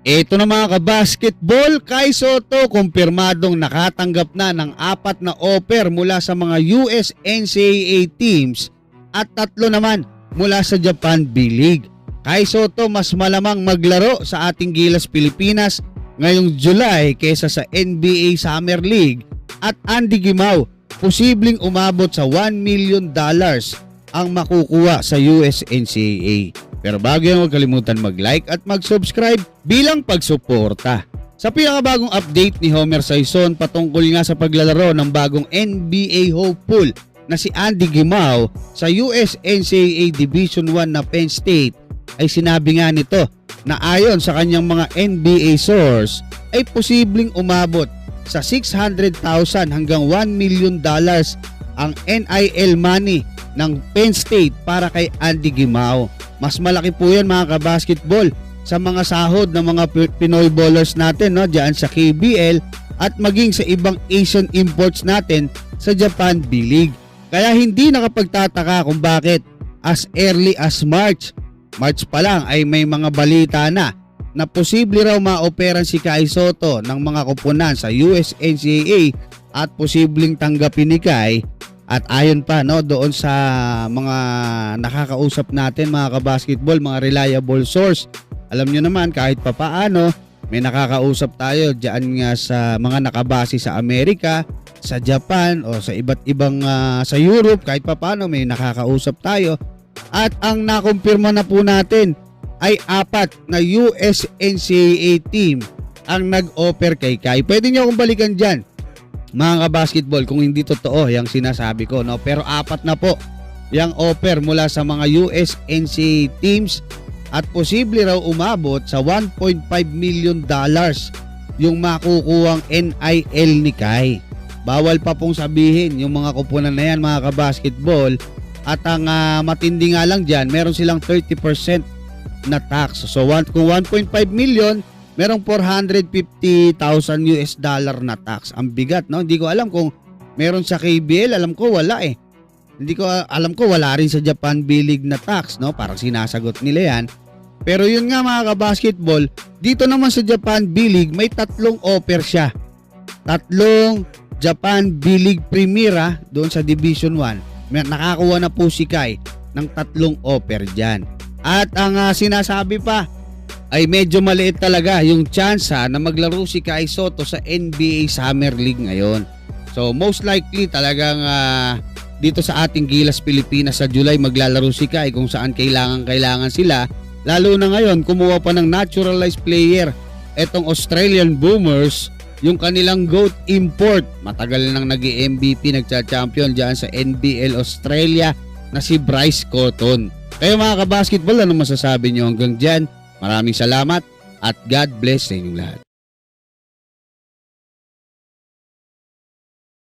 Ito na mga kabasketball, Kai Sotto kumpirmadong nakatanggap na ng 4 na offer mula sa mga US NCAA teams at 3 naman mula sa Japan B-League. Kai Sotto mas malamang maglaro sa ating Gilas Pilipinas ngayong July kaysa sa NBA Summer League at Andy Gimao posibleng umabot sa $1 million ang makukuha sa US NCAA. Pero bago yan, huwag kalimutan mag-like at mag-subscribe bilang pagsuporta. Sa pinakabagong update ni Homer Saison patungkol nga sa paglalaro ng bagong NBA hopeful na si Andy Gimao sa US NCAA Division 1 na Penn State, ay sinabi nga nito na ayon sa kanyang mga NBA source ay posibleng umabot sa $600,000 hanggang $1 million ang NIL money ng Penn State para kay Andy Gimao. Mas malaki po yan mga kabasketball sa mga sahod ng mga Pinoy ballers natin, no, diyan sa KBL at maging sa ibang Asian imports natin sa Japan B-League. Kaya hindi nakapagtataka kung bakit as early as March pa lang ay may mga balita na posible raw maoperan si Kai Sotto ng mga kupunan sa US NCAA at posibleng tanggapin ni Kai. At ayon pa doon sa mga nakakausap natin mga kabasketball, mga reliable source, alam nyo naman kahit papaano may nakakausap tayo diyan nga sa mga nakabase sa Amerika, sa Japan o sa iba't ibang sa Europe, kahit papaano may nakakausap tayo. At ang nakumpirma na po natin ay 4 na US NCAA team ang nag-offer kay Kai. Pwede nyo akong balikan dyan mga kabasketball kung hindi totoo yung sinasabi ko, no? Pero 4 na po yung offer mula sa mga US NCAA teams at posible raw umabot sa $1.5 million yung makukuhang NIL ni Kai. Bawal pa pong sabihin yung mga kupunan na yan mga kabasketball. At ang matindi nga lang dyan, meron silang 30% na tax. So kung 1.5 million, merong $450,000 na tax. Ang bigat, no? Hindi ko alam kung meron sa KBL, alam ko wala eh. Hindi ko alam ko wala rin sa Japan B-League na tax, no? Parang sinasagot nila yan. Pero yun nga mga kabasketball, dito naman sa Japan B-League may 3 offer siya. 3 Japan B-League Primera doon sa Division 1. Nakakuha na po si Kai ng 3 offer dyan. At ang sinasabi pa ay medyo maliit talaga yung chance na maglaro si Kai Sotto sa NBA Summer League ngayon. So most likely talagang dito sa ating Gilas Pilipinas sa July maglalaro si Kai kung saan kailangan sila. Lalo na ngayon kumuha pa ng naturalized player etong Australian Boomers, yung kanilang GOAT import. Matagal nang nag-MVP, nagcha-champion dyan sa NBL Australia na si Bryce Cotton. Kaya mga kabasketball, ano masasabi nyo hanggang dyan? Maraming salamat at God bless sa inyong lahat.